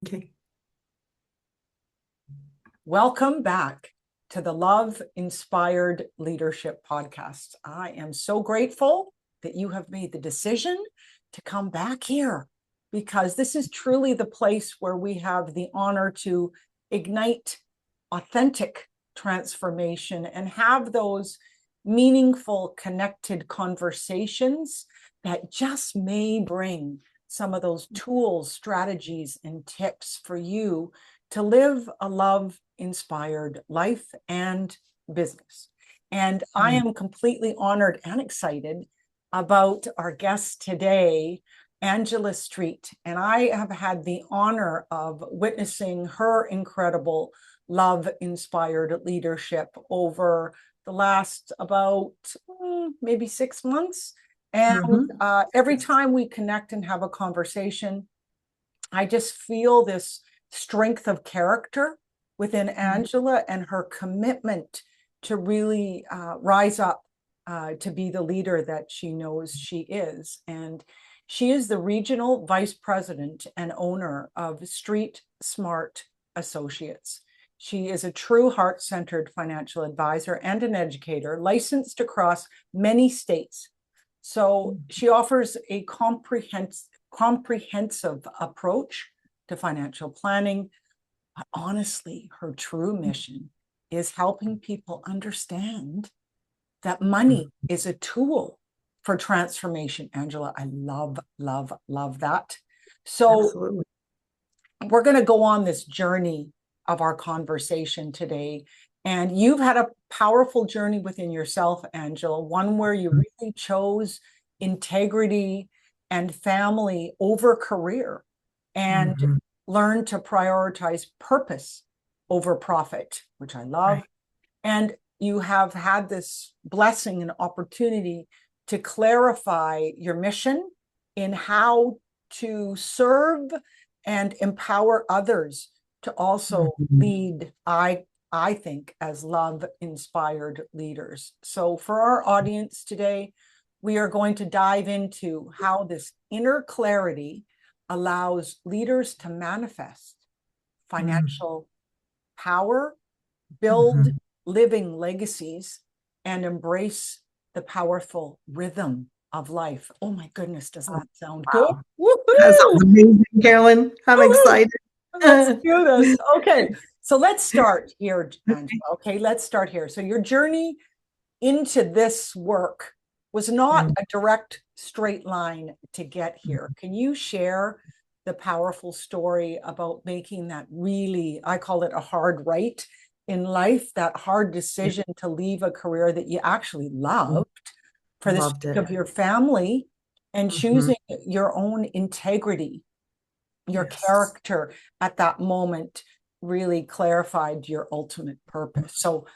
Okay. Welcome back to the Love Inspired Leadership Podcast. I am so grateful that you have made the decision to come back here, because this is truly the place where we have the honor to ignite authentic transformation and have those meaningful, connected conversations that just may bring some of those tools, strategies, and tips for you to live a love-inspired life and business. And I am completely honored and excited about our guest today, Angela Street. And I have had the honor of witnessing her incredible love-inspired leadership over the last about maybe 6 months. And every time we connect and have a conversation, I just feel this strength of character within Angela and her commitment to really rise up to be the leader that she knows she is. And she is the regional vice president and owner of Street Smart Associates. She is a true heart-centered financial advisor and an educator licensed across many states. So she offers a comprehensive approach to financial planning. But honestly, her true mission is helping people understand that money is a tool for transformation. Angela, I love, love, love that. So Absolutely. we're going to go on this journey of our conversation today. And you've had a powerful journey within yourself, Angela, one where you really chose integrity and family over career, and learned to prioritize purpose over profit, which I love. Right. And you have had this blessing and opportunity to clarify your mission in how to serve and empower others to also lead, I think, as love-inspired leaders. So for our audience today, we are going to dive into how this inner clarity allows leaders to manifest financial power, build living legacies, and embrace the powerful rhythm of life. Oh my goodness, does that sound good? That sounds amazing, Carolyn. I'm excited. Let's do this. Okay, so let's start here, Angela. Okay, let's start here. So your journey into this work was not a direct straight line to get here. Can you share the powerful story about making that really, I call it a hard right in life, that hard decision to leave a career that you actually loved for the sake of your family, and choosing your integrity, your character at that moment really clarified your ultimate purpose. So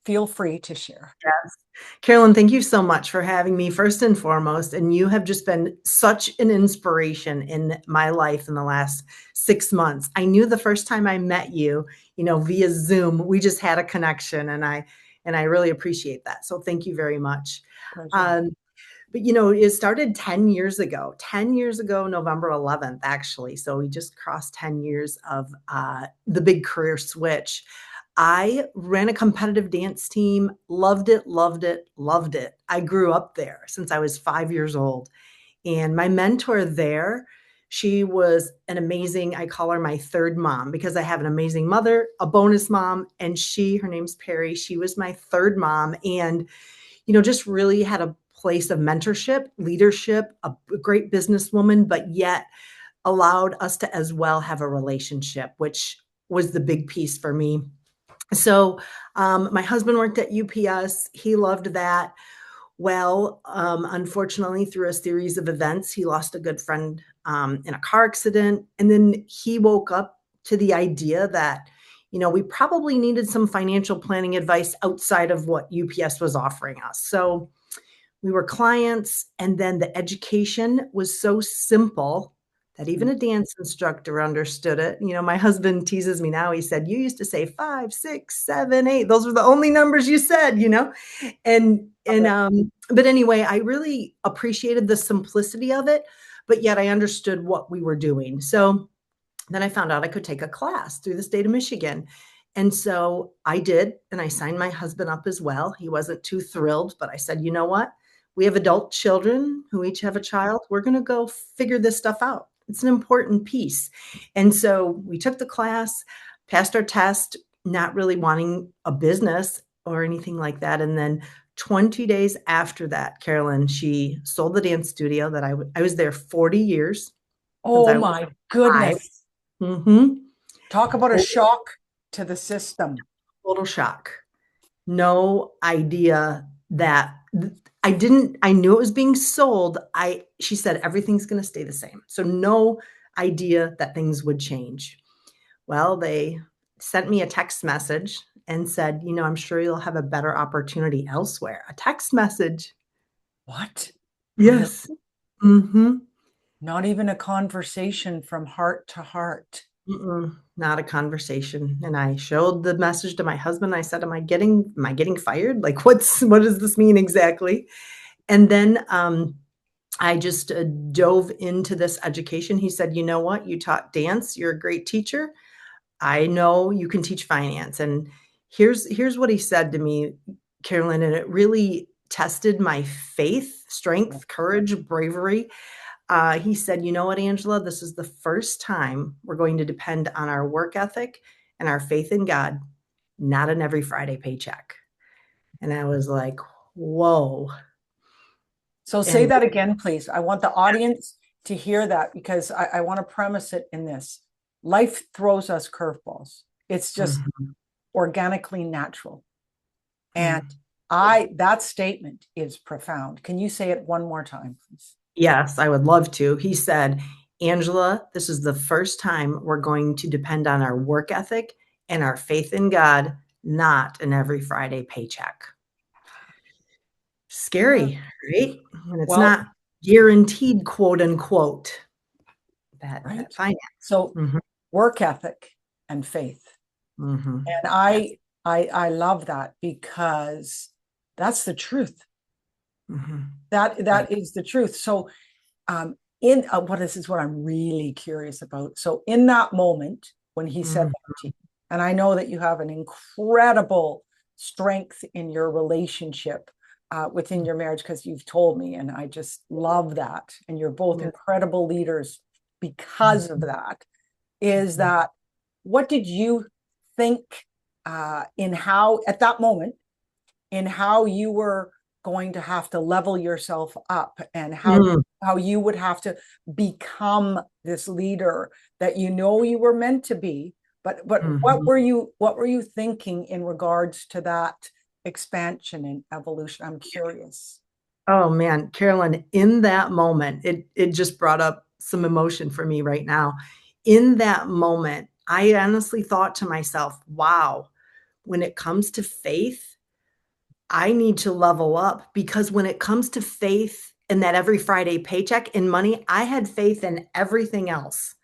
feel free to share. Yes. Carolyn, thank you so much for having me, first and foremost. And you have just been such an inspiration in my life in the last 6 months. I knew the first time I met you, via Zoom, we just had a connection, and I really appreciate that. So thank you very much. But it started 10 years ago, November 11th, actually. So we just crossed 10 years of the big career switch. I ran a competitive dance team, loved it, loved it, loved it. I grew up there since I was 5 years old. And my mentor there, she was an amazing, I call her my third mom, because I have an amazing mother, a bonus mom, and her name's Perry. She was my third mom, and, just really had a place of mentorship, leadership, a great businesswoman, but yet allowed us to as well have a relationship, which was the big piece for me. So my husband worked at UPS. He loved that. Well, unfortunately, through a series of events, he lost a good friend in a car accident. And then he woke up to the idea that, we probably needed some financial planning advice outside of what UPS was offering us. So we were clients, and then the education was so simple that even a dance instructor understood it. My husband teases me now. He said, "You used to say 5, 6, 7, 8. Those were the only numbers you said, but anyway, I really appreciated the simplicity of it, but yet I understood what we were doing. So Then I found out I could take a class through the state of Michigan. And so I did, and I signed my husband up as well. He wasn't too thrilled, but I said, you know what? We have adult children who each have a child. We're going to go figure this stuff out. It's an important piece. And so we took the class, passed our test, not really wanting a business or anything like that. And then 20 days after that, Carolyn, she sold the dance studio that I was there 40 years since Oh I was my 5. goodness. Mm-hmm. Talk about a shock to the system. Total shock. No idea that I knew it was being sold. She said everything's going to stay the same. So no idea that things would change. Well, they sent me a text message and said, I'm sure you'll have a better opportunity elsewhere. A text message. What? Yes. Mm-hmm. Not even a conversation from heart to heart. Not a conversation. And I showed the message to my husband. I said, am I getting fired? Like, what does this mean exactly? And then I just dove into this education. He said, you know what? You taught dance. You're a great teacher. I know you can teach finance. And here's what he said to me, Carolyn, and it really tested my faith, strength, courage, bravery. He said, you know what, Angela, this is the first time we're going to depend on our work ethic and our faith in God, not an every Friday paycheck. And I was like, whoa. So say that again, please. I want the audience to hear that, because I want to premise it in this. Life throws us curveballs. It's just organically natural. And that statement is profound. Can you say it one more time, please? Yes, I would love to. He said, Angela, this is the first time we're going to depend on our work ethic and our faith in God, not an every Friday paycheck. Scary, right? And it's not guaranteed, quote unquote, that finance. So work ethic and faith. And I love that, because that's the truth. That is the truth. So this is what I'm really curious about. So in that moment when he said that to you, and I know that you have an incredible strength in your relationship within your marriage, because you've told me, and I just love that. And you're both incredible leaders because of that. Is that, what did you think in how, at that moment, in how you were going to have to level yourself up, and how you would have to become this leader that you were meant to be, but what were you thinking in regards to that expansion and evolution? I'm curious. Oh man, Carolyn, in that moment, it just brought up some emotion for me right now. In that moment, I honestly thought to myself, wow, when it comes to faith, I need to level up, because when it comes to faith and that every Friday paycheck and money, I had faith in everything else.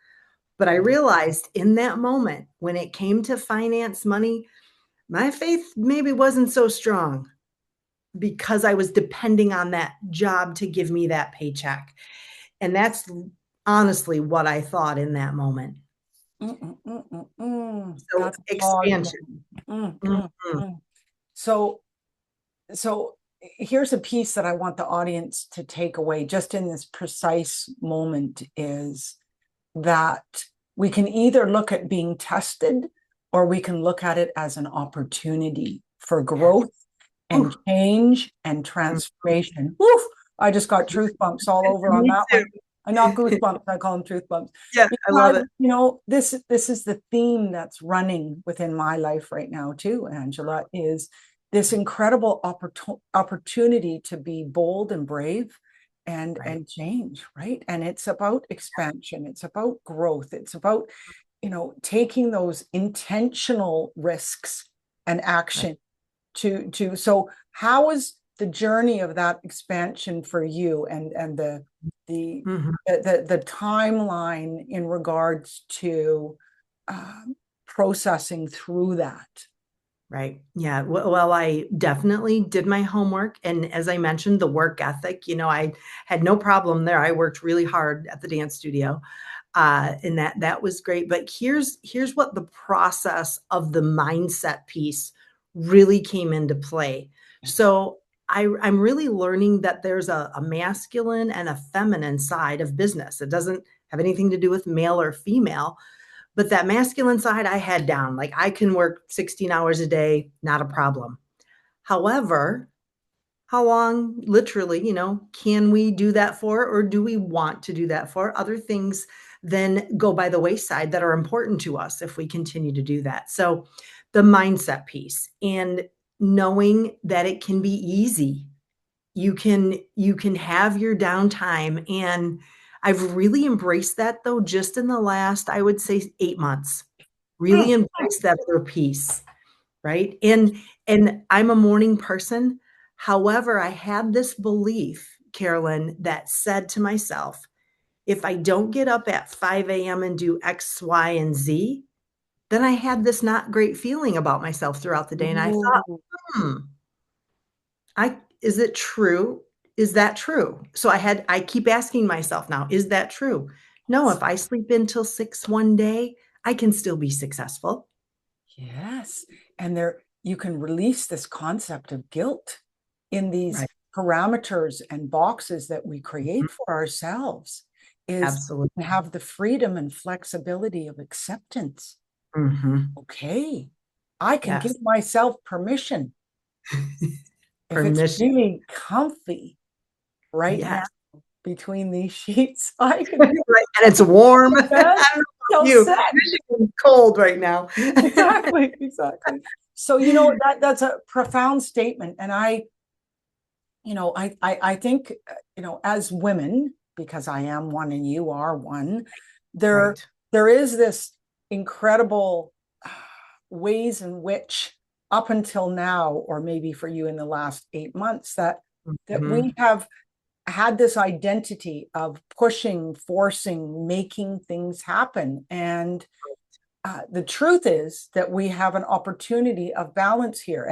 But I realized in that moment, when it came to finance, money, my faith maybe wasn't so strong, because I was depending on that job to give me that paycheck. And that's honestly what I thought in that moment. So that's expansion. So here's a piece that I want the audience to take away just in this precise moment, is that we can either look at being tested, or we can look at it as an opportunity for growth and change and transformation. Woof! I just got truth bumps all over on that one. Not goosebumps, I call them truth bumps. Yeah, I love it. This is the theme that's running within my life right now too, Angela, is this incredible opportunity to be bold and brave and change, right? And it's about expansion, it's about growth, it's about taking those intentional risks and action to so how is the journey of that expansion for you, and the timeline in regards to processing through that? Right. Yeah. Well, I definitely did my homework. And as I mentioned, the work ethic, I had no problem there. I worked really hard at the dance studio. And that was great. But here's what the process of the mindset piece really came into play. So I'm really learning that there's a masculine and a feminine side of business. It doesn't have anything to do with male or female, but that masculine side I had down. Like I can work 16 hours a day, not a problem. However, how long literally, can we do that for, or do we want to do that for? Other things then go by the wayside that are important to us if we continue to do that. So the mindset piece and knowing that it can be easy. You can have your downtime, and I've really embraced that though just in the last, I would say, 8 months. Really embraced that other piece, right? And I'm a morning person. However, I had this belief, Carolyn, that said to myself, if I don't get up at 5 a.m. and do X, Y, and Z, then I had this not great feeling about myself throughout the day. And I thought, Ooh, hmm, is it true? Is that true? So I keep asking myself now, is that true? No, if I sleep until 6 one day, I can still be successful. yes. And there you can release this concept of guilt in these Right. parameters and boxes that we Mhm. create for ourselves, is Absolutely. have the freedom and flexibility of acceptance. Mhm. Okay, I can Yes. give myself permission if it's Permission. really comfy right now Yes. between these sheets. I can Right, and it's warm. I don't know bed about till you. 6. Michigan's cold right now. Exactly, exactly. So that's a profound statement, and I think as women, because I am one and you are one, there Right. there is this incredible ways in which up until now, or maybe for you in the last 8 months, that we Mhm. have had this identity of pushing, forcing, making things happen. And the truth is that we have an opportunity of balance here,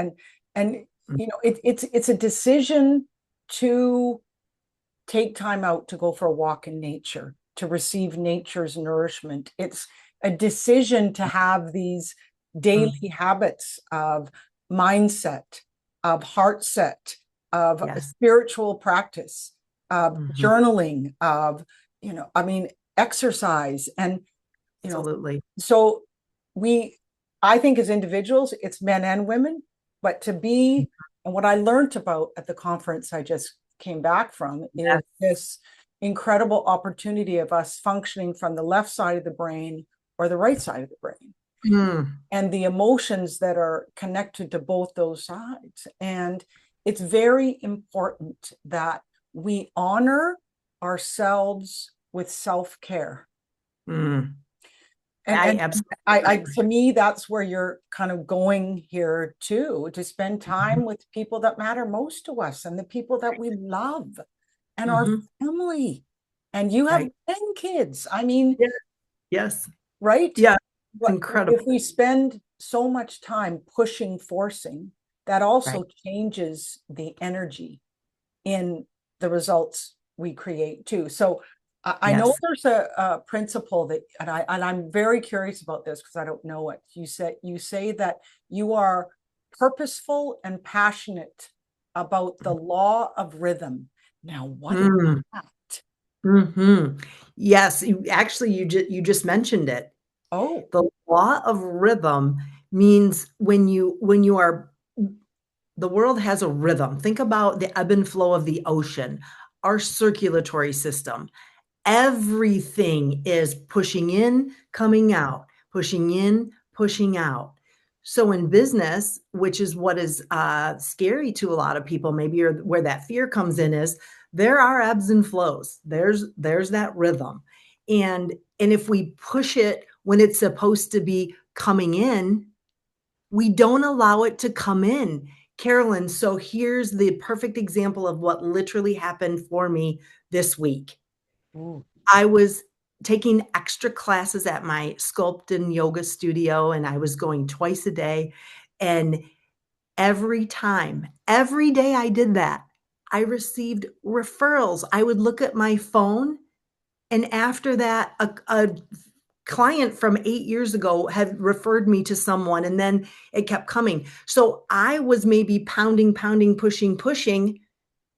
and it's a decision to take time out to go for a walk in nature, to receive nature's nourishment. It's a decision to have these Mhm. daily habits of mindset, of heart set, of Yes. spiritual practice, of Mhm. journaling, of exercise. And you know Absolutely. so we I think as individuals, it's men and women, but to be, and what I learned about at the conference I just came back from, is Yes. this incredible opportunity of us functioning from the left side of the brain or the right side of the brain, Mm. and the emotions that are connected to both those sides. And it's very important that we honor ourselves with self-care. Mm. I And absolutely I agree. to me, that's where you're kind of going here too, to spend Mhm. time with people that matter most to us and the people that we love and our Mhm. family. And you have Right. 10 kids. I mean, Yeah. Yes. right? Yeah. It's But incredible. if we spend so much time pushing, forcing, that Right. also changes the energy in the results we create too. So I know Yes. there's a principle that, and I'm very curious about this because I don't know it. You say that you are purposeful and passionate about the law of rhythm. Now, what is Mm. that? Mhm. Yes, you just mentioned it. Oh, The law of rhythm means when you are the world has a rhythm. Think about the ebb and flow of the ocean, our circulatory system. Everything is pushing in, coming out, pushing in, pushing out. So in business, which is what is scary to a lot of people, maybe or where that fear comes in, is there are ebbs and flows. There's that rhythm, and if we push it when it's supposed to be coming in, we don't allow it to come in. Carolyn, so here's the perfect example of what literally happened for me this week. ooh, I was taking extra classes at my sculpt and yoga studio, and I was going twice a day. And every day I did that, I received referrals. I would look at my phone And after that, a client from 8 years ago had referred me to someone, and then it kept coming. So I was maybe pounding, pounding, pushing, pushing,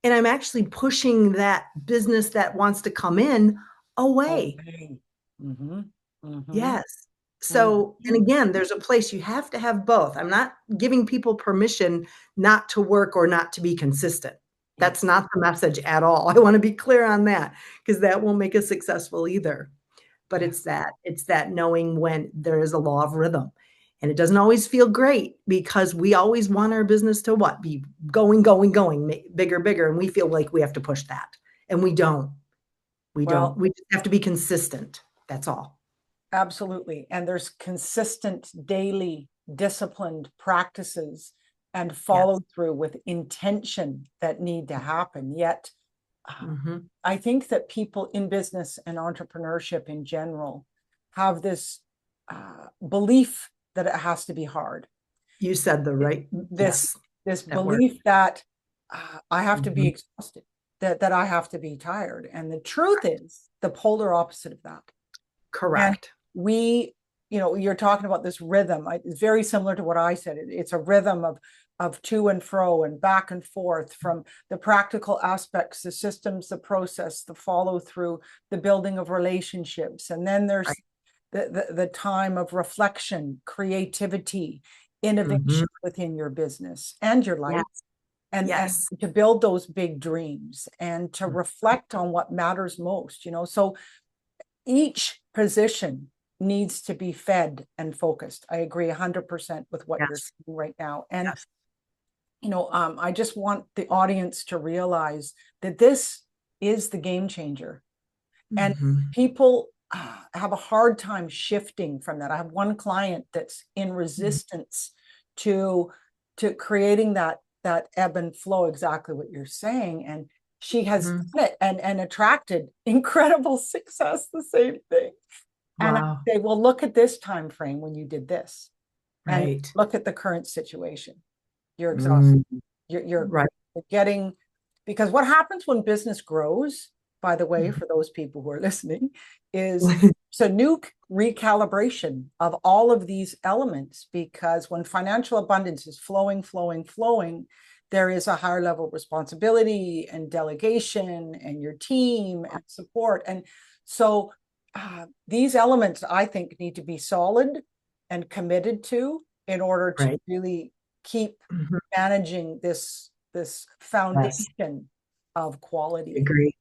and I'm actually pushing that business that wants to come in away. Okay. Mm-hmm. Mm-hmm. Yes. So, and Mm-hmm. again, there's a place you have to have both. I'm not giving people permission not to work or not to be consistent. That's Yes. not the message at all. I want to be clear on that because that won't make us successful either. But Yeah. it's that knowing when there is a law of rhythm. And it doesn't always feel great because we always want our business to what? Be going, going, going, bigger, bigger. And we feel like we have to push that. And we don't. We don't. Well, We just have to be consistent. That's all. absolutely. And there's consistent daily disciplined practices and follow Yes. through with intention that need to happen. Yet, Mhm. I think that people in business and entrepreneurship in general have this belief that it has to be hard. You said the right, This yes, this that word. belief that I have to be Mhm. exhausted, that I have to be tired. And the truth is the polar opposite of that. And Correct. we, you're talking about this rhythm. It's very similar to what I said. It's a rhythm of to and fro and back and forth, from the practical aspects, the systems, the process, the follow through, the building of relationships. And then there's Right. the time of reflection, creativity, innovation Mhm. within your business and your life, Yes. and Yes. to build those big dreams and to Mhm. reflect on what matters most. So each position needs to be fed and focused. I agree 100% with what you're Yes. saying right now. And, Yes. I just want the audience to realize that this is the game changer. And Mhm. people have a hard time shifting from that. I have one client that's in Mhm. resistance to creating that ebb and flow, exactly what you're saying. And she has Mhm. done it and attracted incredible success, the same thing. And I Wow. say, well, look at this time frame when you did this, and Right. look at the current situation. You're exhausted. Mm. You're Right. getting, because what happens when business grows, by the way, Mhm. for those people who are listening, is it's a new recalibration of all of these elements. Because when financial abundance is flowing, flowing, flowing, there is a higher level of responsibility and delegation and your team and support. And so these elements, I think, need to be solid and committed to in order to Right. really keep Mhm. managing this Yes. foundation of I quality. agree.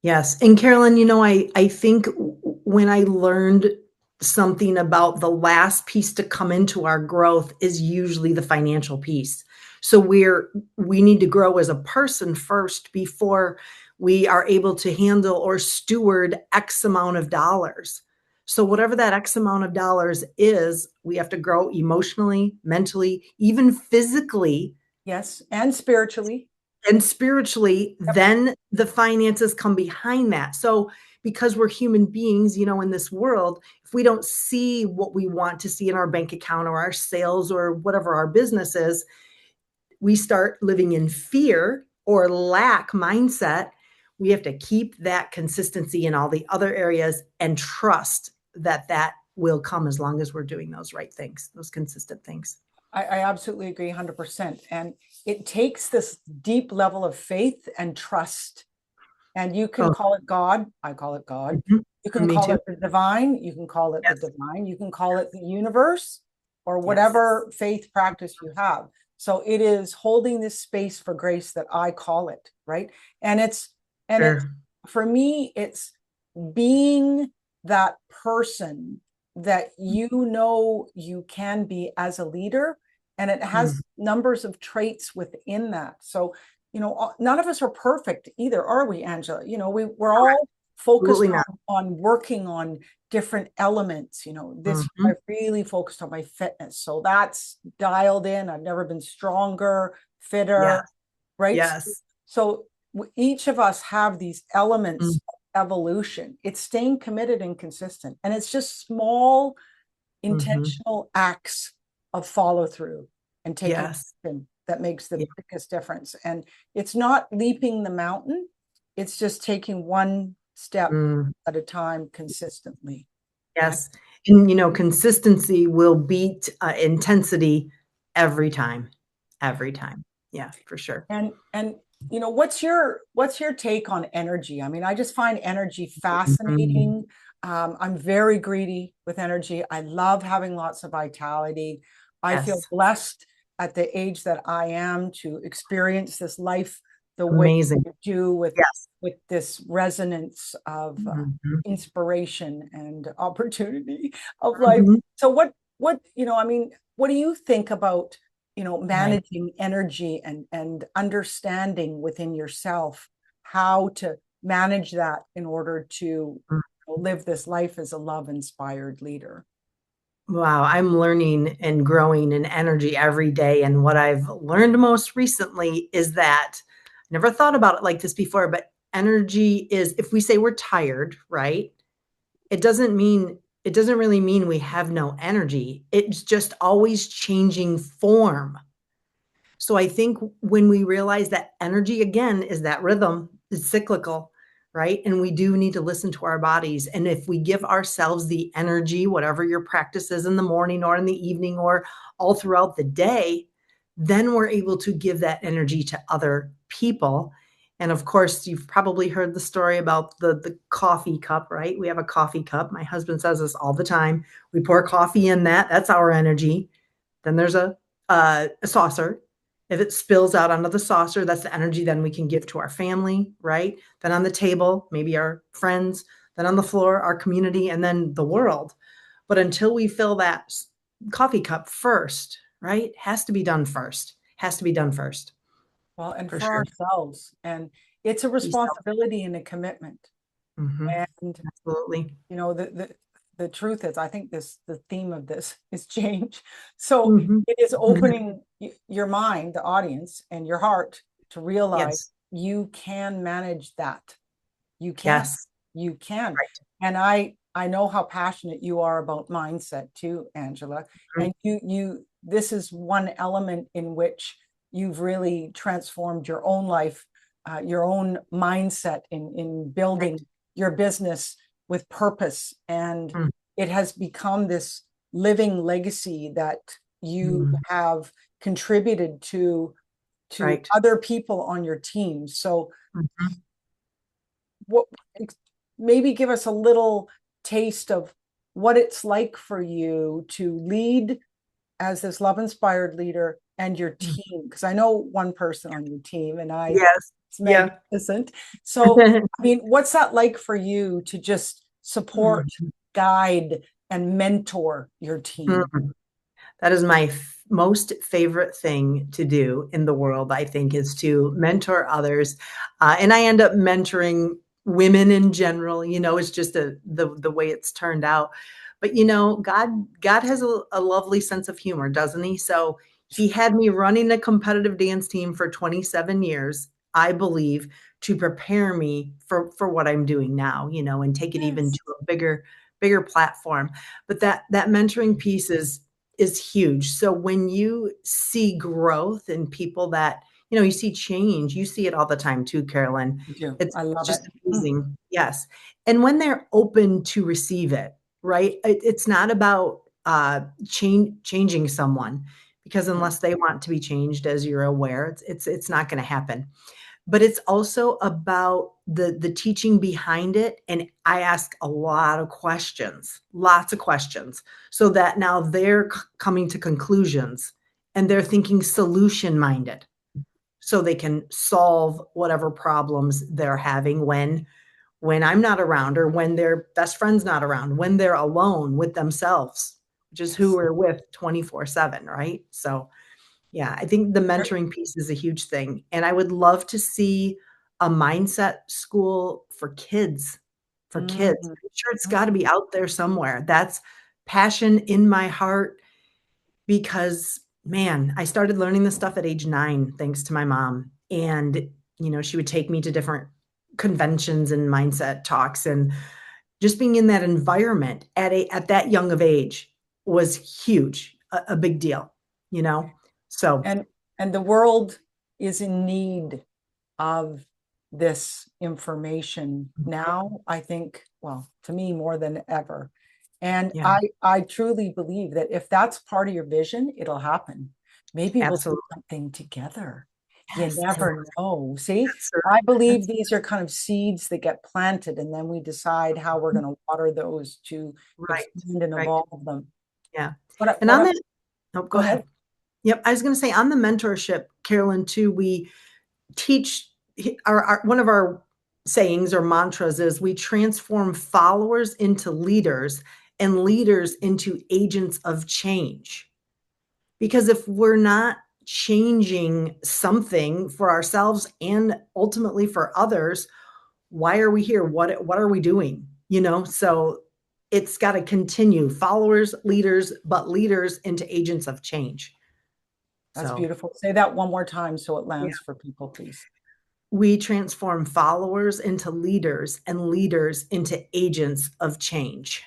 Yes. And Carolyn, I think when I learned something about the last piece to come into our growth is usually the financial piece. So we need to grow as a person first before we are able to handle or steward X amount of dollars. So whatever that X amount of dollars is, we have to grow emotionally, mentally, even physically Yes, and spiritually. and spiritually, Yep. then the finances come behind that. So, because we're human beings, in this world, if we don't see what we want to see in our bank account or our sales or whatever our business is, we start living in fear or lack mindset. We have to keep that consistency in all the other areas and trust that that will come as long as we're doing those right things, those consistent things. I absolutely agree 100%. And it takes this deep level of faith and trust. And you can Oh, call it God. I call it God. mhm. You can Me call too. it the divine. You can call it the Yes. divine. You can call it the universe, or Yes. whatever faith practice you have. So it is holding this space for grace that I call it, right? And it's Sure. for me, it's being that person that you can be as a leader. And it Mm. has numbers of traits within that. So, none of us are perfect either, are we, Angela? We're Correct. all focused Absolutely not. on working on different elements. This Mhm. I really focused on my fitness. So that's dialed in. I've never been stronger, fitter, Yes. right? Yes. So each of us have these elements Mm. of evolution. It's staying committed and consistent. And it's just small Mhm. intentional acts of follow through and taking Yes. action that makes the Yeah. biggest difference. And it's not leaping the mountain, it's just taking one step Mm, at a time consistently. Right? yes. And, consistency will beat intensity every time. Every time. Yeah, for sure. And what's your take on energy? I mean, I just find energy Mhm. fascinating. I'm very greedy with energy. I love having lots of vitality. I feel Yes. blessed at the age that I am to experience this life the way Amazing. I do, Yes. with this resonance of Mhm. inspiration and opportunity of life. Mhm. So what I mean, what do you think about Right. managing energy and understanding within yourself how to manage that in order to live this life as a love inspired leader? Wow, I'm learning and growing in energy every day. And what I've learned most recently is that I never thought about it like this before, but energy is, if we say we're tired, right? It doesn't really mean we have no energy. It's just always changing form. So I think when we realize that energy again is that rhythm, it's cyclical, right? And we do need to listen to our bodies. And if we give ourselves the energy, whatever your practice is in the morning or in the evening or all throughout the day, then we're able to give that energy to other people. And of course, you've probably heard the story about the coffee cup, right? We have a coffee cup. My husband says this all the time. We pour coffee in that. That's our energy. Then there's a saucer. If it spills out onto the saucer, that's the energy then we can give to our family, right? Then on the table, maybe our friends, then on the floor, our community, and then the world. But until we fill that coffee cup first, right? Has to be done first. Has to be done first, Well, and for for sure. ourselves, and it's a Be self. responsibility and a commitment. Mhm. And Absolutely. the truth is, I think the theme of this is change. So Mhm. it is opening your mind, the audience, and your heart to realize Yes. you can manage that. You can. Yes. You can. Right. And I know how passionate you are about mindset too, Angela. Mhm. And you this is one element in which you've really transformed your own life, your own mindset in Right. building your business with purpose. And Mm. it has become this living legacy that you Mhm. have contributed to Right. other people on your team. So Mhm. what maybe give us a little taste of what it's like for you to lead as this love inspired leader and your Mm. team, because I know one person on your team and I Yes. it's Yeah. magnificent. So I mean, what's that like for you to just support, Mhm. guide, and mentor your team? Mhm. That is my most favorite thing to do in the world, I think, is to mentor others. And I end up mentoring women in general. It's just the way it's turned out. But God has a lovely sense of humor, doesn't he? So he had me running a competitive dance team for 27 years, I believe, to prepare me for what I'm doing now, and take it even to Yes. a bigger platform. But that mentoring piece is huge. So when you see growth in people that, you see change, you see it all the time too, Carolyn. You do. It's I love it. just amazing. Yes. And when they're open to receive it, right? It's not about changing someone, because unless they want to be changed, as you're aware, it's not going to happen. But it's also about the teaching behind it. And I ask a lot of questions, lots of questions, so that now they're coming to conclusions and they're thinking solution minded, so they can solve whatever problems they're having when I'm not around, or when their best friend's not around, when they're alone with themselves, which is who Yes. we're with 24/7, right? So yeah, I think the mentoring piece is a huge thing, and I would love to see a mindset school for kids, for kids. Mhm. I'm sure it's gotta be out there somewhere. That's passion in my heart, because, man, I started learning this stuff at age 9 thanks to my mom, and, she would take me to different conventions and mindset talks, and just being in that environment at that young of age was huge, a big deal, you know? So And the world is in need of this information now, I think, well, to me more than ever. And Yeah, I truly believe that if that's part of your vision, it'll happen. Maybe we'll do absolutely. something together. You Yes, never know. See, that's I right. believe That's these are kind of seeds that get planted, and then we decide how we're going to water those to right, expand and right. evolve them. Yeah. And What on I, that, oh, go go ahead. ahead. Yep, I was going to say on the mentorship, Carolyn, too, we teach our one of our sayings or mantras is we transform followers into leaders and leaders into agents of change. Because if we're not changing something for ourselves and ultimately for others, why are we here? What are we doing? So it's got to continue. Followers, leaders, but leaders into agents of change. That's So beautiful. Say that one more time so it yeah, lands for people, please. we transform followers into leaders and leaders into agents of change.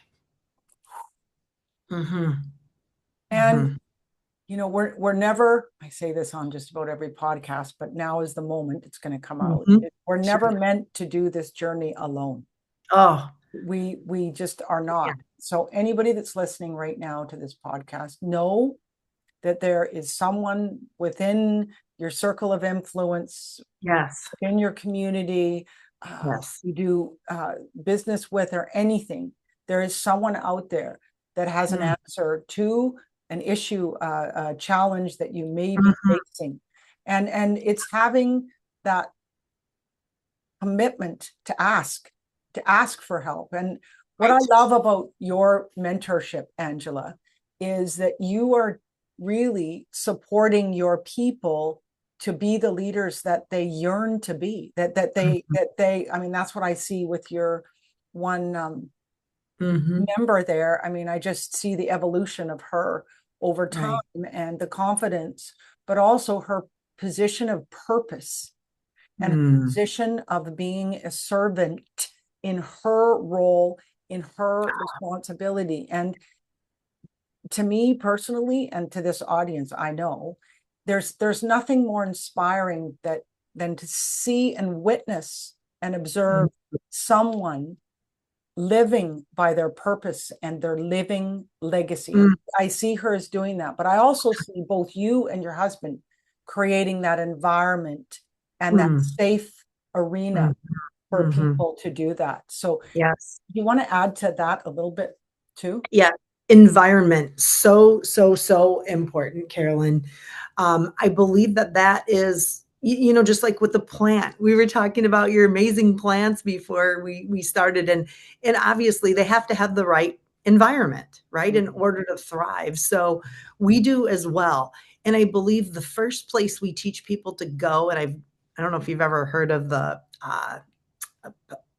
Mm-hmm. And Mm-hmm. we're never, I say this on just about every podcast, but now is the moment it's going to come out. Mm-hmm. We're Sure. never meant to do this journey alone. Oh, We just are yeah. not. So anybody that's listening right now to this podcast, know that there is someone within your circle of influence, Yes. in your community, Yes. you do business with, or anything. There is someone out there that has an Mm-hmm. answer to an issue, a challenge that you may be Mm-hmm. facing, and it's having that commitment to ask for help. And what I Right. love about your mentorship, Angela, is that you are really supporting your people to be the leaders that they yearn to be, Mm-hmm. that they I mean, that's what I see with your one Mm-hmm. member there. I mean, I just see the evolution of her over time, Right. and the confidence, but also her position of purpose and her Mm. position of being a servant in her role, in her responsibility. And to me personally, and to this audience, I know there's nothing more inspiring than to see and witness and observe someone living by their purpose and their living legacy. And Mm-hmm. I see her as doing that, but I also see both you and your husband creating that environment and that Mm-hmm. safe arena for Mm-hmm. people to do that. So Yes. do you want to add to that a little bit too? Yeah. Environment. So, so, so important, Carolyn. I believe that is, just like with the plant, we were talking about your amazing plants before we started, and obviously they have to have the right environment, right, in Mhm. order to thrive. So we do as well. And I believe the first place we teach people to go, and I don't know if you've ever heard of the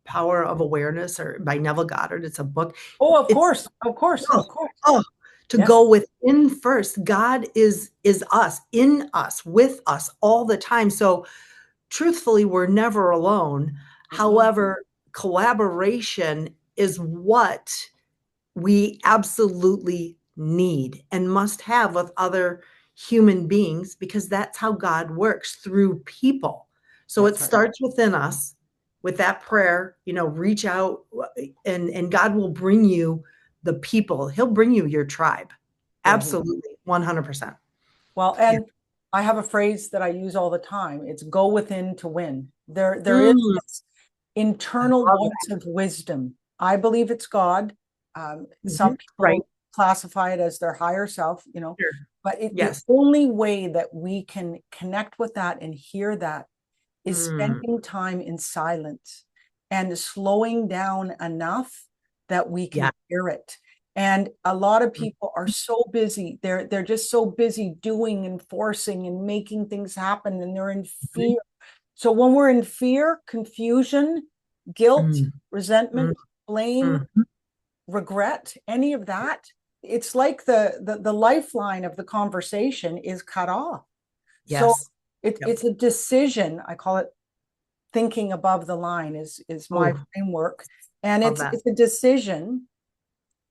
Power of Awareness or by Neville Goddard. It's a book. Oh, of It's course, of course, oh, of course. oh, to Yes. go within first. God is us, in us, with us all the time. So truthfully, we're never alone. Mm-mm. However, collaboration is what we absolutely need and must have with other human beings because that's how God works through people. So it That's right. starts within us with that prayer, reach out and God will bring you the people. He'll bring you your tribe. Yeah, he will. Absolutely. 100%. Well, Yeah. and I have a phrase that I use all the time. It's go within to win. There is Mm, this I internal love voice that. of wisdom. I believe it's God. Some Mhm. Right. people classify it as their higher self, Sure. but the Yes. only way that we can connect with that and hear that is Mm, spending time in silence and slowing down enough that we can yeah. hear it. And a lot of people are so busy. They're just so busy doing and forcing and making things happen, and they're in Mhm. fear. So when we're in fear, confusion, guilt, Mm, mm, resentment, blame, mhm. regret, any of that, it's like the lifeline of the conversation is cut off. So Yes. Yep. it's a decision. I call it thinking above the line is my Oh, framework. And love that. it's a decision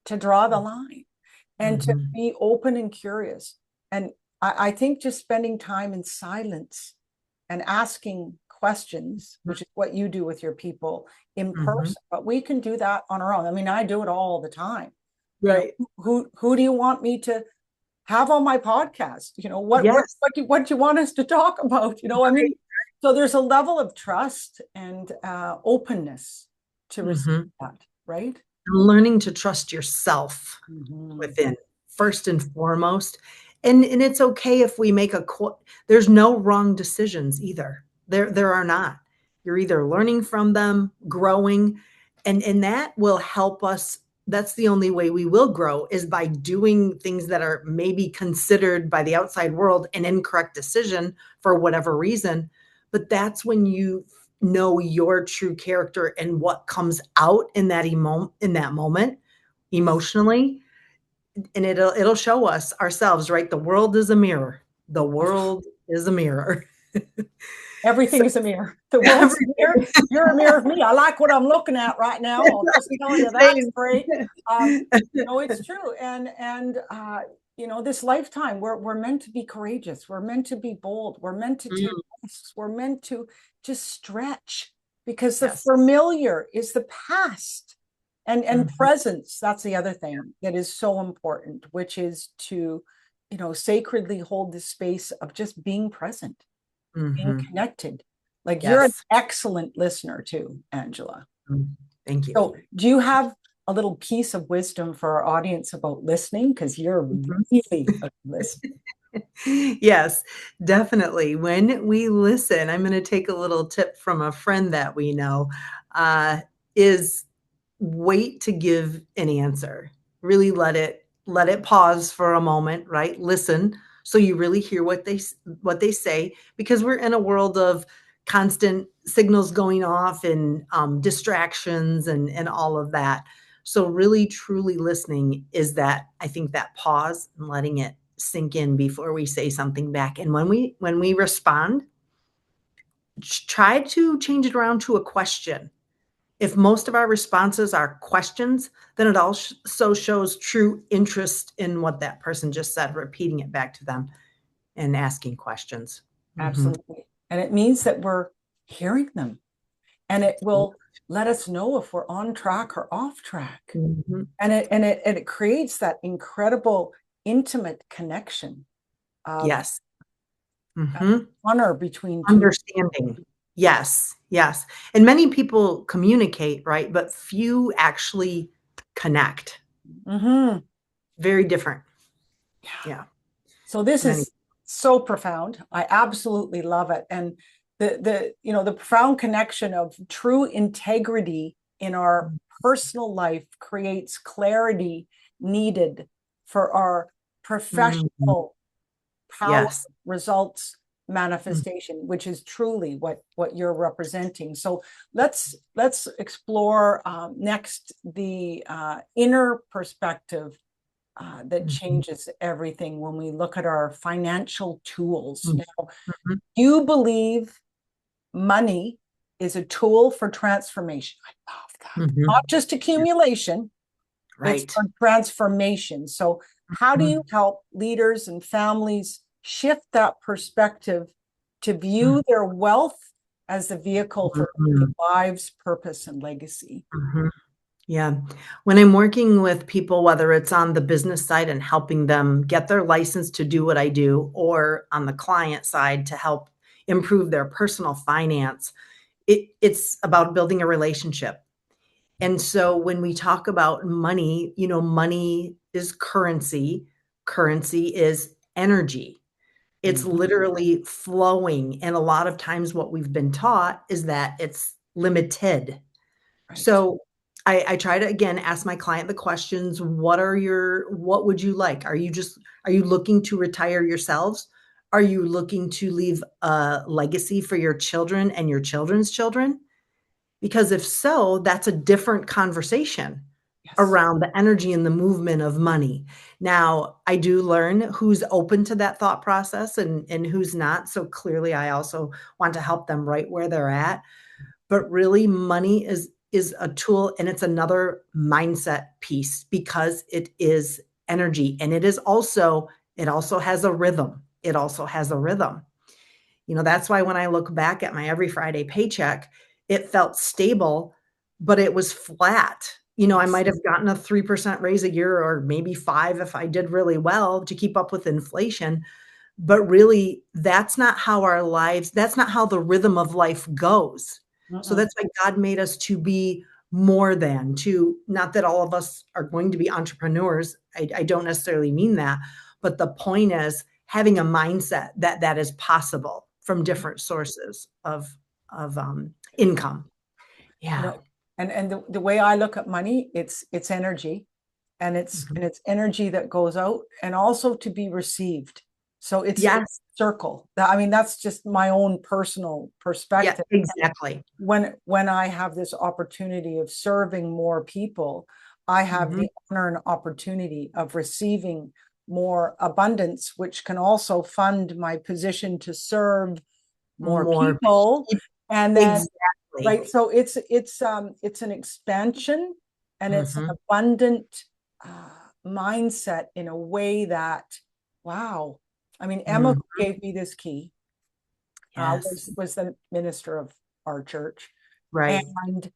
to draw the line and to Mhm. be open and curious. And I think just spending time in silence and asking questions, which is what you do with your people in Mm-hmm. person, but we can do that on our own. I mean, I do it all the time. Right. Who do you want me to have on my podcast? Yes. What do you want us to talk about? I mean, Right. so there's a level of trust and openness to receive Mm-hmm. that, right? Learning to trust yourself Mm-hmm. within first and foremost. And it's okay if we make there's no wrong decisions either. There are not. You're either learning from them, growing, and that will help us. That's the only way we will grow, is by doing things that are maybe considered by the outside world an incorrect decision for whatever reason. But that's when you know your true character and what comes out in that moment emotionally, and it'll show us ourselves, right? The world is a mirror. The world is a mirror. So Everything is a mirror. The world's a mirror. everything. You're a mirror of me. I like what I'm looking at right now. I'll just tell you that's Same. great. It's true. And this lifetime, we're meant to be courageous. We're meant to be bold. We're meant to take Mm, risks. We're meant to just stretch, because the yes. familiar is the past. And Mhm, presence, that's the other thing that is so important, which is to, sacredly hold the space of just being present, being mhm. connected. Like, you're an Yes. excellent listener too, Angela. Mm, thank you. So, do you have a little piece of wisdom for our audience about listening? Because you're Mhm. really a listener. Yes, definitely. When we listen, I'm going to take a little tip from a friend that we know, uh, is wait to give an answer. Really let it pause for a moment, right? Listen so you really hear what they say, because we're in a world of constant signals going off and distractions and all of that. So really truly listening is that, I think, that pause and letting it sink in before we say something back. And when we respond, try to change it around to a question. If most of our responses are questions, then it also shows true interest in what that person just said, repeating it back to them and asking questions. Mhm. Absolutely. And it means that we're hearing them, and it will let us know if we're on track or off track. Mhm. And it creates that incredible intimate connection of Yes. Mhm. honor between two. Understanding. Yes, yes. And many people communicate, right? But few actually connect. Mm-hmm. Very different. Yeah. Yeah. So this Many. is so profound. I absolutely love it. And the profound connection of true integrity in our personal life creates clarity needed for our Mhm. professional power, Yes. results, Mm. manifestation, which is truly what you're representing. So let's explore next the inner perspective that Mhm. changes everything when we look at our financial tools. Mm. Now, Mhm. you believe money is a tool for transformation. I love that. Not Mhm. just Yeah. accumulation, it's Right. for transformation. So, how do you Mhm. help leaders and families shift that perspective to Mm. view their wealth as the vehicle for Mhm. lives, purpose, and legacy? Mhm. Yeah. When I'm working with people, whether it's on the business side and helping them get their license to do what I do, or on the client side to help improve their personal finance, it's about building a relationship. And so when we talk about money, money is currency. Currency is energy. It's Mhm. literally flowing. And a lot of times what we've been taught is that it's limited. Right. So I try to, again, ask my client the questions. What would you like? Are you looking to retire yourselves? Are you looking to leave a legacy for your children and your children's children? Because if so, that's a different conversation Yes. around the energy and the movement of money. Now, I do learn who's open to that thought process and who's not. So clearly I also want to help them right where they're at. But really, money is a tool, and it's another mindset piece, because it is energy, and it also has a rhythm. It also has a rhythm. That's why when I look back at my every Friday paycheck, it felt stable, but it was flat. I Yes. might have gotten a 3% raise a year or maybe five if I did really well to keep up with inflation. But really, that's not how the rhythm of life goes. So Mm-mm. that's why God made us to be more than, to not that all of us are going to be entrepreneurs. I don't necessarily mean that, but the point is having a mindset that that is possible from different sources of income. You Yeah. know, and the way I look at money, it's energy, and it's Mhm. and it's energy that goes out and also to be received. So it's Yes. circle. I mean, that's just my own personal Yeah, perspective. exactly. When I have this opportunity of serving more people, I have Mhm. the honor and opportunity of receiving more abundance, which can also fund my position to serve more More people. people. And then, Exactly. right, so it's an expansion, and it's an Mhm. abundant mindset in a way that, wow. I mean, Emma Mhm. gave me this key, Yes. was the minister of our church. Right. And,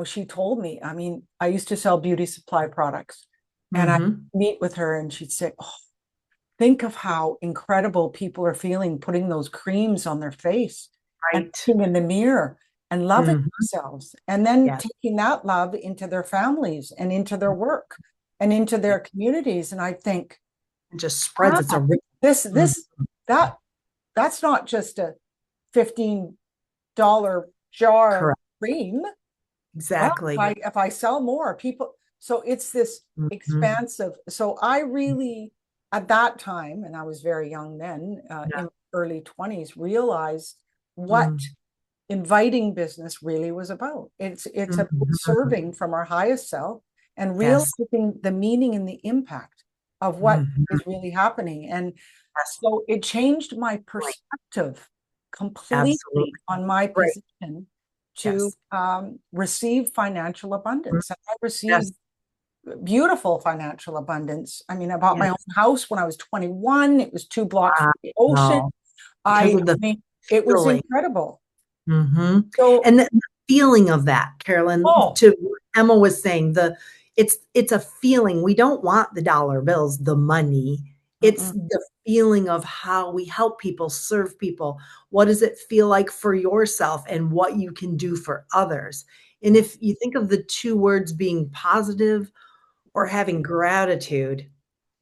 she told me, I mean, I used to sell beauty supply products, and I Mhm. meet with her and she'd say, oh, think of how incredible people are feeling putting those creams on their face and Right. looking in the mirror and loving Mhm. themselves, and then Yes. taking that love into their families and into their work and into Right. their communities. And I think, It just spreads. wow, It's a rip. this, Mhm. this, that, that's not just a $15 jar of Correct. cream. Well, if Exactly. I sell more, people, so it's this Mhm. expansive. So I really, at that time, and I was very young then, Yeah. in my early 20s, realized what Mm. inviting business really was about. It's about Mhm. serving from our highest self and Yes. realizing the meaning and the impact of what Mhm. is really happening. And Yes. so it changed my Right. perspective completely Absolutely. on my Right. position to Yes. receive financial Mhm. abundance. And I received Yes. beautiful financial abundance. I mean, I bought my own Yes. house when I was 21. It was 2 blocks from the ocean. Wow. Because I of the mean, it was feeling. incredible. Mhm. So, And the feeling of that, Carolyn, oh, to what Emma was saying, it's a feeling. We don't want the dollar bills, the money. It's mm-mm. the feeling of how we help people, serve people. What does it feel like for yourself and what you can do for others? And if Yes. you think of the two words being positive or having gratitude,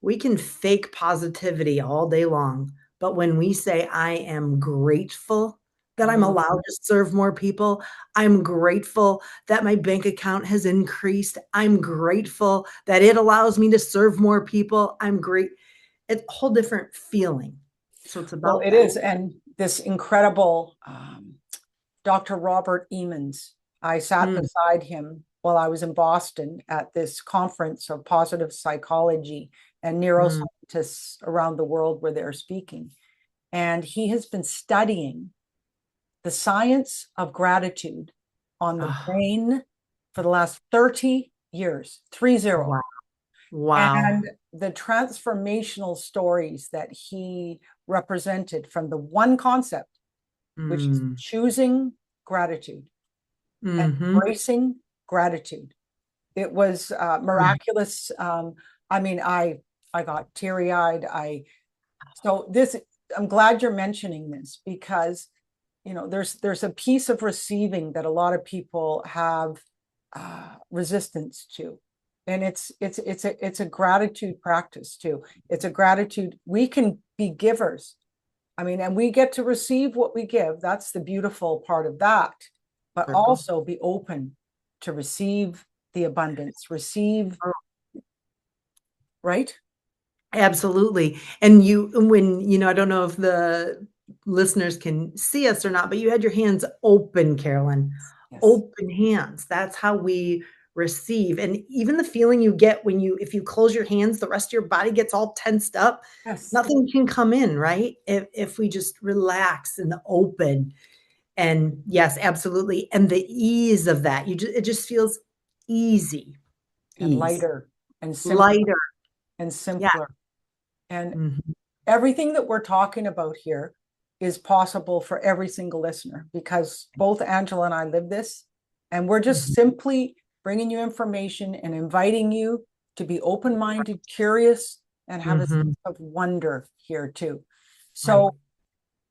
we can fake positivity all day long. But when we say, I am grateful that I'm Mm. allowed to serve more people, I'm grateful that my bank account has increased, I'm grateful that it allows me to serve more people, I'm great. It's a whole different feeling. So it's Well, about it that. is. And this incredible Dr. Robert Emmons, I sat Mm, beside him while I was in Boston at this conference of positive psychology, and mm, neuroscientists around the world were there speaking. And he has been studying the science of gratitude on the oh, brain for the last 30 years, 30. wow. Wow. And the transformational stories that he represented from the one concept, which is Mm, choosing gratitude and mhm, embracing gratitude. It was mm. miraculous. I mean, I got teary eyed. So this, I'm glad you're mentioning this, because there's a piece of receiving that a lot of people have resistance to, and it's a gratitude practice too. It's a gratitude. We can be givers. I mean, and we get to receive what we give. That's the beautiful part of that. But Circle. also be open to receive the abundance, receive, right? Absolutely. And I don't know if the listeners can see us or not, but you had your hands open, Carolyn. Yes. Open hands. That's how we receive. And even the feeling you get if you close your hands, the rest of your body gets all tensed up. Yes. Nothing can come in, right? If we just relax and open. And yes, absolutely. And the ease of that, it just feels easy. And Ease. lighter and simpler Lighter. and Yeah. simpler. And Mhm. everything that we're talking about here, is possible for every single listener, because both Angela and I live this, and we're just simply bringing you information and inviting you to be open-minded, curious, and have a sense of wonder here too. So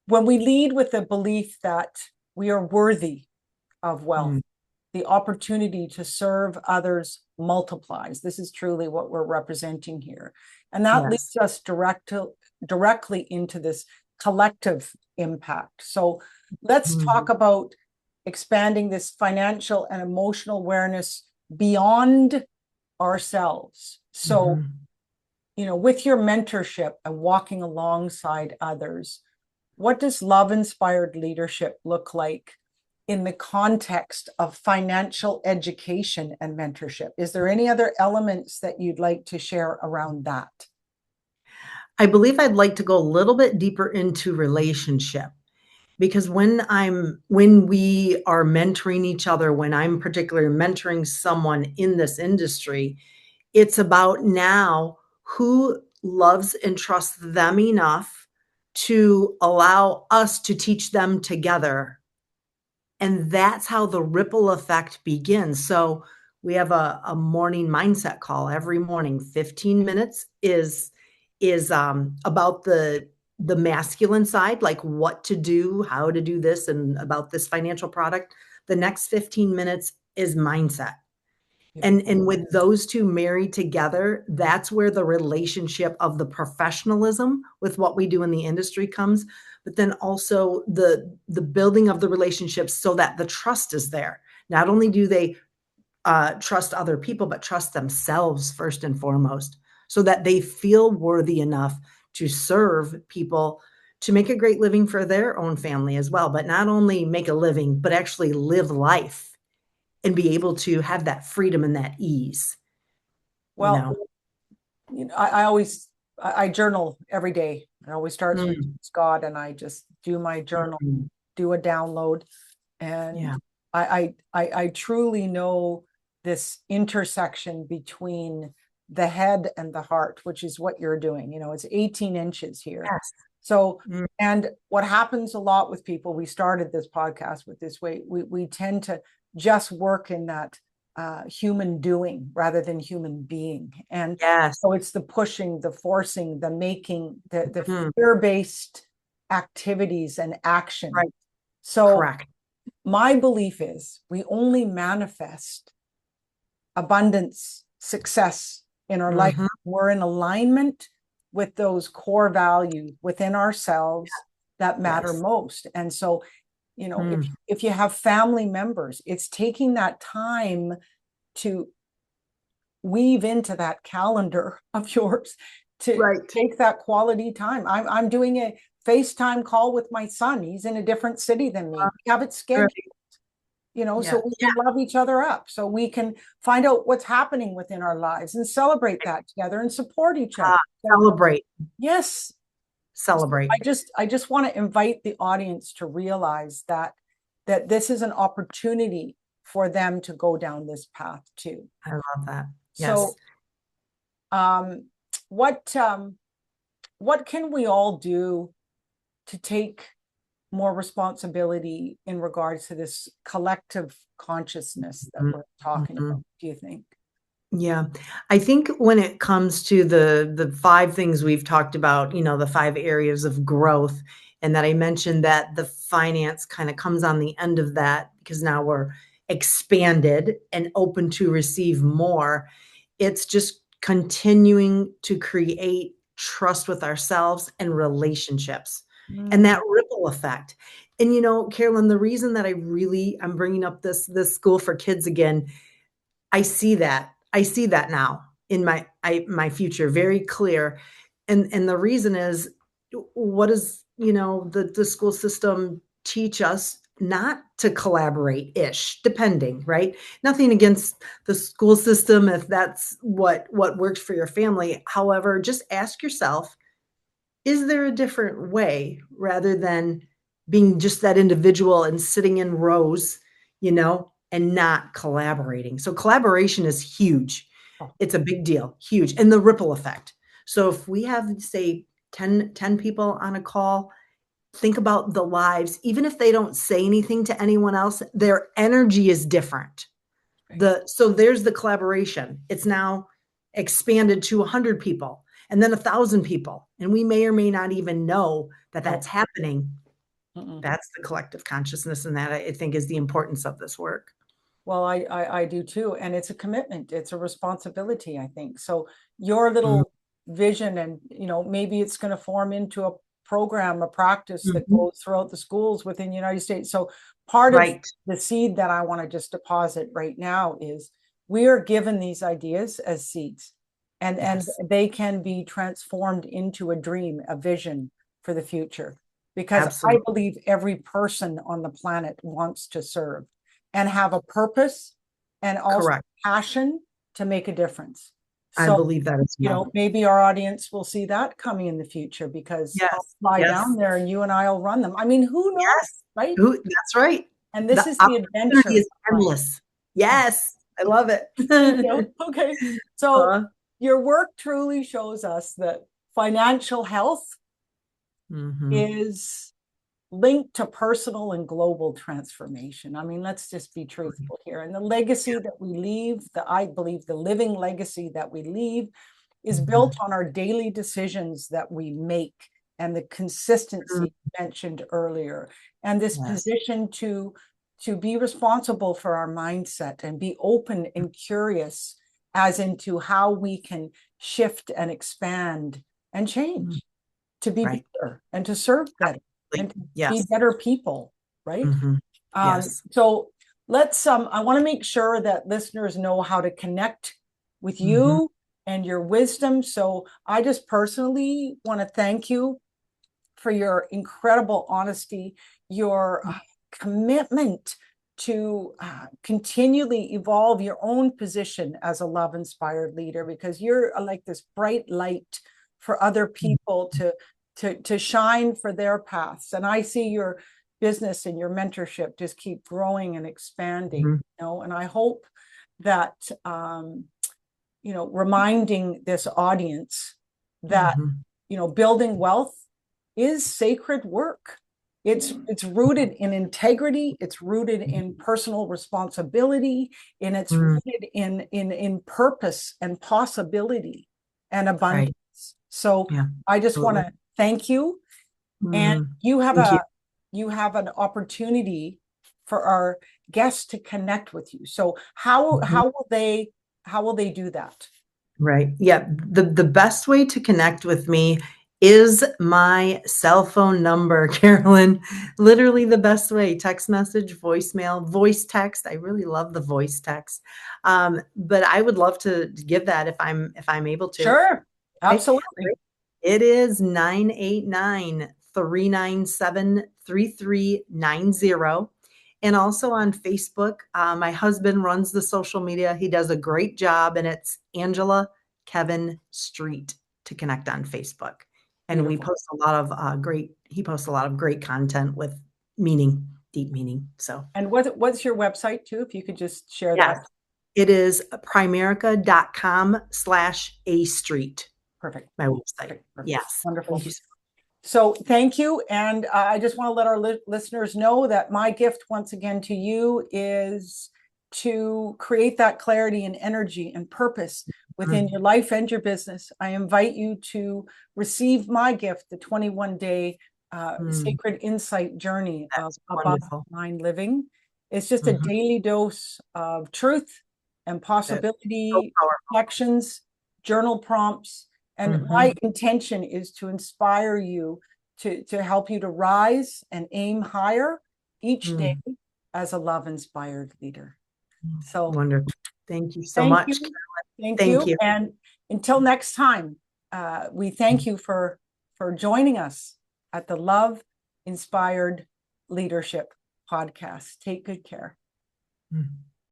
when we lead with the belief that we are worthy of wealth, the opportunity to serve others multiplies. This is truly what we're representing here. And that leads us directly into this collective impact. So let's talk about expanding this financial and emotional awareness beyond ourselves. So, with your mentorship and walking alongside others, what does love-inspired leadership look like in the context of financial education and mentorship? Is there any other elements that you'd like to share around that? I believe I'd like to go a little bit deeper into relationship, because when we are mentoring each other, when I'm particularly mentoring someone in this industry, it's about now who loves and trusts them enough to allow us to teach them together. And that's how the ripple effect begins. So we have a morning mindset call every morning. 15 minutes is about the masculine side, like what to do, how to do this, and about this financial product. The next 15 minutes is mindset. And with those two married together, that's where the relationship of the professionalism with what we do in the industry comes, but then also the building of the relationships so that the trust is there. Not only do they trust other people, but trust themselves first and foremost, so that they feel worthy enough to serve people, to make a great living for their own family as well. But not only make a living, but actually live life and be able to have that freedom and that ease. Well, I journal every day. I always start with God, and I just do my journal, do a download. And I truly know this intersection between the head and the heart, which is what you're doing. It's 18 inches here. Yes. So, and what happens a lot with people, we started this podcast with this way, we tend to just work in that human doing rather than human being. And so it's the pushing, the forcing, the making, the fear-based activities and action. Right. So correct. My belief is we only manifest abundance, success in our life. We're in alignment with those core values within ourselves that matter most. And so, if you have family members, it's taking that time to weave into that calendar of yours to take that quality time. I'm doing a FaceTime call with my son. He's in a different city than me. We have it scheduled. So we can love each other up, so we can find out what's happening within our lives and celebrate that together and support each other. Celebrate. Yes. Celebrate. I just want to invite the audience to realize that this is an opportunity for them to go down this path too. I love that. Yes. So, what can we all do to take more responsibility in regards to this collective consciousness that we're talking about, do you think? Yeah, I think when it comes to the 5 things we've talked about, the 5 areas of growth, and that I mentioned that the finance kind of comes on the end of that, because now we're expanded and open to receive more. It's just continuing to create trust with ourselves and relationships. And that ripple effect. And Carolyn, the reason that I'm bringing up this school for kids again, I see that now in my future very clear. And the reason is, what does the school system teach us? Not to collaborate-ish, depending, right? Nothing against the school system if that's what works for your family. However, just ask yourself, is there a different way, rather than being just that individual and sitting in rows, and not collaborating? So collaboration is huge. It's a big deal, huge. And the ripple effect. So if we have, say, 10 people on a call, think about the lives, even if they don't say anything to anyone else, their energy is different. So there's the collaboration. It's now expanded to 100 people and then 1,000 people. And we may or may not even know that that's happening. That's the collective consciousness. And that, I think, is the importance of this work. Well, I do too. And it's a commitment. It's a responsibility, I think. So your little vision, and, maybe it's going to form into a program, a practice that goes throughout the schools within the United States. So part of the seed that I want to just deposit right now is we are given these ideas as seeds, and they can be transformed into a dream, a vision for the future. Because I believe every person on the planet wants to serve and have a purpose and also passion to make a difference. So, I believe that as well. Maybe our audience will see that coming in the future, because I'll fly down there and you and I will run them. I mean, who knows, right? That's right. And this is the adventure. Is endless. Yes, I love it. Okay. So your work truly shows us that financial health is linked to personal and global transformation. I mean, let's just be truthful here. And the legacy that we leave, I believe the living legacy that we leave is built on our daily decisions that we make, and the consistency mentioned earlier, and this position to be responsible for our mindset and be open and curious as into how we can shift and expand and change to be better and to serve better and to be better people, right? So let's I want to make sure that listeners know how to connect with you and your wisdom. So I just personally want to thank you for your incredible honesty, your commitment to continually evolve your own position as a love-inspired leader, because you're like this bright light for other people to shine for their paths. And I see your business and your mentorship just keep growing and expanding, and I hope that, reminding this audience that, building wealth is sacred work. It's rooted in integrity. It's rooted in personal responsibility, and it's rooted in purpose and possibility and abundance. So I just want to thank you. And you have an opportunity for our guests to connect with you. So how will they do that? Right. Yeah. The best way to connect with me is my cell phone number, Carolyn. Literally the best way: text message, voicemail, voice text. I really love the voice text. But I would love to give that if I'm able to. Sure. Absolutely. It is 989-397-3390. And also on Facebook. My husband runs the social media. He does a great job, and it's Angela Kevin Street to connect on Facebook. And Beautiful. We post a lot of he posts a lot of great content with meaning, deep meaning. So, and what's your website too? If you could just share that. It is primerica.com/A Street. Perfect. My website. Perfect. Yes. Wonderful. So thank you. And I just want to let our listeners know that my gift once again to you is to create that clarity and energy and purpose within your life and your business. I invite you to receive my gift, the 21-day sacred insight journey of above mind living. It's just a daily dose of truth and possibility, reflections, journal prompts. And my intention is to inspire you, to help you to rise and aim higher each day as a love-inspired leader. So wonderful. Thank you so much. Thank you. And until next time, we thank you for joining us at the Love Inspired Leadership Podcast. Take good care.